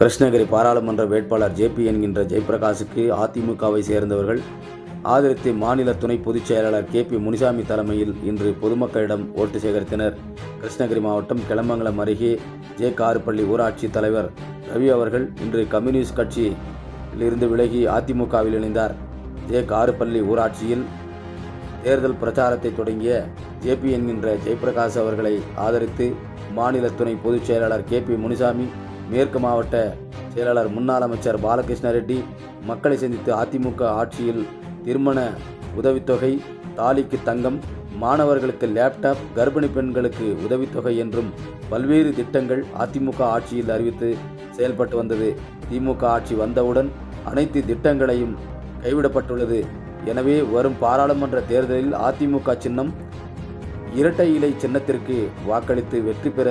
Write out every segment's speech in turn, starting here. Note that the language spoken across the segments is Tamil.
கிருஷ்ணகிரி பாராளுமன்ற வேட்பாளர் ஜேபி என்கின்ற ஜெயபிரகாஷுக்கு அதிமுகவை சேர்ந்தவர்கள் ஆதரித்து மாநில துணை பொதுச் செயலாளர் கேபி முனிசாமி தலைமையில் இன்று பொதுமக்களிடம் ஓட்டு சேகரித்தனர். கிருஷ்ணகிரி மாவட்டம் கிளமங்கலம் அருகே ஜே காருப்பள்ளி ஊராட்சி தலைவர் ரவி அவர்கள் இன்று கம்யூனிஸ்ட் கட்சியில் இருந்து விலகி அதிமுகவில் இணைந்தார். ஜே காருப்பள்ளி ஊராட்சியில் தேர்தல் பிரச்சாரத்தை தொடங்கிய ஜேபி என்கின்ற ஜெயபிரகாஷ் அவர்களை ஆதரித்து மாநில துணை பொதுச் செயலாளர் கேபி முனிசாமி, மேற்கு மாவட்ட செயலாளர் முன்னாள் அமைச்சர் பாலகிருஷ்ண ரெட்டி மக்களை சந்தித்து அதிமுக ஆட்சியில் திருமண உதவித்தொகை, தாலிக்கு தங்கம், மாணவர்களுக்கு லேப்டாப், கர்ப்பிணி பெண்களுக்கு உதவித்தொகை என்றும் பல்வேறு திட்டங்கள் அதிமுக ஆட்சியில் அறிவித்து செயல்பட்டு வந்தது. திமுக ஆட்சி வந்தவுடன் அனைத்து திட்டங்களையும் கைவிடப்பட்டுள்ளது. எனவே வரும் பாராளுமன்ற தேர்தலில் அதிமுக சின்னம் இரட்டை இலை சின்னத்திற்கு வாக்களித்து வெற்றி பெற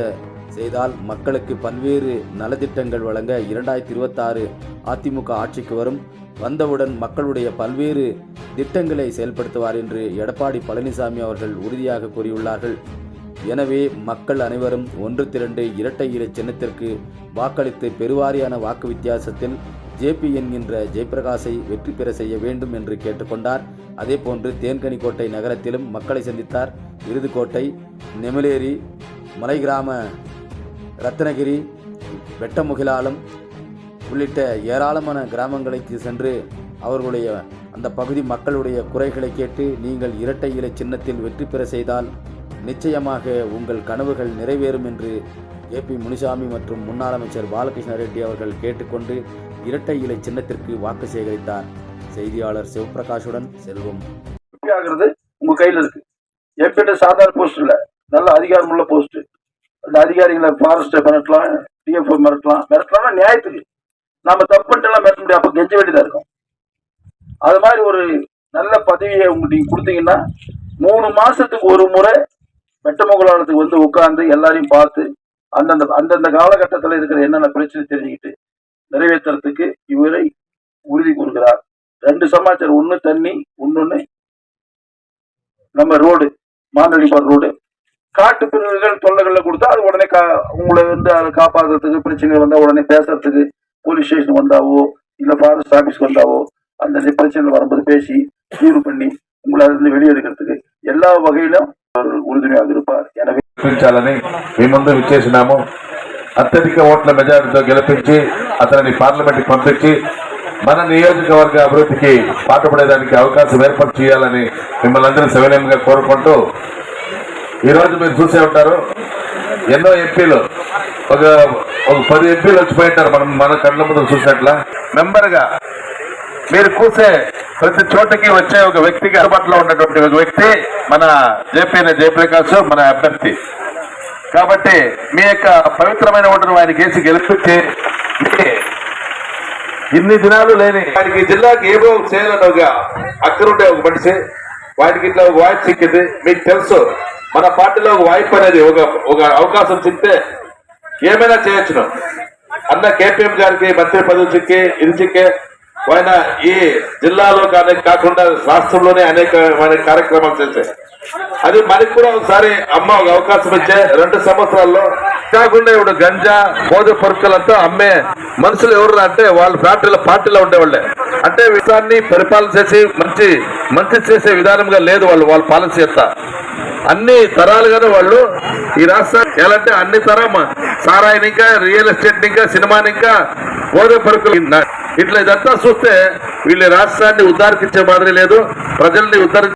செய்தால் மக்களுக்கு பல்வேறு நலத்திட்டங்கள் வழங்க 2026 அதிமுக ஆட்சிக்கு வரும். வந்தவுடன் மக்களுடைய பல்வேறு திட்டங்களை செயல்படுத்துவார் என்று எடப்பாடி பழனிசாமி அவர்கள் உறுதியாக கூறியுள்ளார்கள். எனவே மக்கள் அனைவரும் ஒன்று திரண்டு இரட்டை இலை சின்னத்திற்கு வாக்களித்து பெருவாரியான வாக்கு வித்தியாசத்தில் ஜேபி என்கின்ற ஜெயபிரகாஷை வெற்றி பெற செய்ய வேண்டும் என்று கேட்டுக்கொண்டார். அதேபோன்று தேன்கனிக்கோட்டை நகரத்திலும் மக்களை சந்தித்தார். விருதுக்கோட்டை, நெமிலேரி, மலை கிராம, ரத்னகிரி, வெட்டமுகிலாலம் உள்ளிட்ட ஏராளமான கிராமங்களுக்கு சென்று அவர்களுடைய அந்த பகுதி மக்களுடைய குறைகளை கேட்டு நீங்கள் இரட்டை இலை சின்னத்தில் வெற்றி பெற செய்தால் நிச்சயமாக உங்கள் கனவுகள் நிறைவேறும் என்று கேபி முனிசாமி மற்றும் முன்னாள் அமைச்சர் பாலகிருஷ்ண ரெட்டி அவர்கள் கேட்டுக்கொண்டு இரட்டை இலை சின்னத்திற்கு வாக்கு சேகரித்தார். செய்தியாளர் சிவபிரகாஷுடன் செல்வம். உங்க கையில் இருக்கு. எம்பிட்ட சாதாரண போஸ்ட் இல்ல, நல்ல அதிகாரமுள்ள போஸ்ட். அந்த அதிகாரிகளை ஃபாரஸ்ட் மிரட்டலாம், டிஎஃப்ஓ மிரட்டலாம்னா நியாயத்துக்கு. நாம தப்புலாம் மிரட்ட முடியாது, அப்ப கெஞ்ச வேண்டியதா இருக்கும். அது மாதிரி ஒரு நல்ல பதவியை உங்களுக்கு கொடுத்தீங்கன்னா 3 மாசத்துக்கு ஒரு முறை வெட்டமுகலாளத்துக்கு வந்து உட்கார்ந்து எல்லாரையும் பார்த்து அந்தந்த காலகட்டத்தில் இருக்கிற என்னென்ன பிரச்சனை தெரிஞ்சுக்கிட்டு நிறைவேற்றுறதுக்கு இவரை உறுதி கூறுகிறார். 2 சமாச்சாரம், ஒன்று தண்ணி, இன்னொன்னு நம்ம ரோடு, மாந்தடிப்பார் ரோடு. காட்டு பிரிவுகள் தொல்லைகள்ல கொடுத்தா அது உடனே உங்களை வந்து அதை காப்பாற்றுறதுக்கு, பிரச்சனை வந்தா உடனே பேசுறதுக்கு போலீஸ் ஸ்டேஷன் வந்தாவோ இல்ல ஃபாரஸ்ட் ஆபீஸ் வந்தாவோ அந்த பிரச்சனை வரும்போது பேசி தீர்வு பண்ணி உங்களை அதிலிருந்து வெளியெடுக்கிறதுக்கு எல்லா వగైலும் ఉరుదునియాగా இருப்பார். எனவே మీ ముందు విచ్చేసినాము. అత్యధిక ఓట్ల మెజారిటీతో గెలిపించి అతనిని పార్లమెంట్ కి పంపించి మన నియోజకవర్గ అభివృద్ధికి పాటుపడేదానికి అవకాశం ఏర్పాటు చేయాలని మిమ్మల్ని అందరూ సవినయంగా కోరుకుంటూ, ఈరోజు మీరు చూసే ఉంటారు ఎన్నో ఎంపీలు, ఒక 10 ఎంపీలు వచ్చిపోయింటారు. మన కళ్ళ ముందు చూసినట్ల మెంబర్గా మీరు కూసే ప్రతి చోటకి వచ్చే ఒక వ్యక్తికి అందుబాటులో ఉన్నటువంటి ఒక వ్యక్తి మన జయప్రకాష్, మన అభ్యర్థి. కాబట్టి మీ యొక్క పవిత్రమైన ఓటును ఆయనకి వేసి గెలిపించి ఇన్ని దినాలు లేని వాడికి జిల్లాకి ఏవో చేయాలని ఒక అక్కరుండే ఒక మనిషి, వాడికి ఇట్లా ఒక వాయిస్ సిక్కింది. మీకు తెలుసు మన పార్టీలో ఒక వాయిస్ అనేది ఒక అవకాశం సిక్కితే ఏమైనా చేయొచ్చును. అన్న కేపీఎం గారికి మంత్రి పదవి చిక్కి ఇది చిక్కే ఆయన ఈ జిల్లాలో కాకుండా రాష్ట్రంలోనే అనేకమైన కార్యక్రమాలు చేశాయి. అది మనకి కూడా ఒకసారి అమ్మ ఒక అవకాశం ఇచ్చే 2 సంవత్సరాల్లో కాకుండా ఇప్పుడు గంజా, మోద పరుకులంతా అమ్మే మనుషులు ఎవరు అంటే వాళ్ళ పార్టీలో ఉండేవాళ్ళే. అంటే విషయాన్ని పరిపాలన చేసి మంచి చేసే విధానంగా లేదు వాళ్ళ పాలసీ అంతా. అన్ని తరాలుగానే వాళ్ళు ఈ రాష్ట్రాన్ని ఎలాంటి అన్ని తరం సారాయిని, ఇంకా రియల్ ఎస్టేట్, ఇంకా సినిమాని, ఇంకా మోద పరుకులు ఇట్లా ఇదంతా చూస్తే వీళ్ళ రాష్ట్రాన్ని ఉద్ధరించే మాదిరి లేదు, ప్రజల్ని ఉద్ధరించే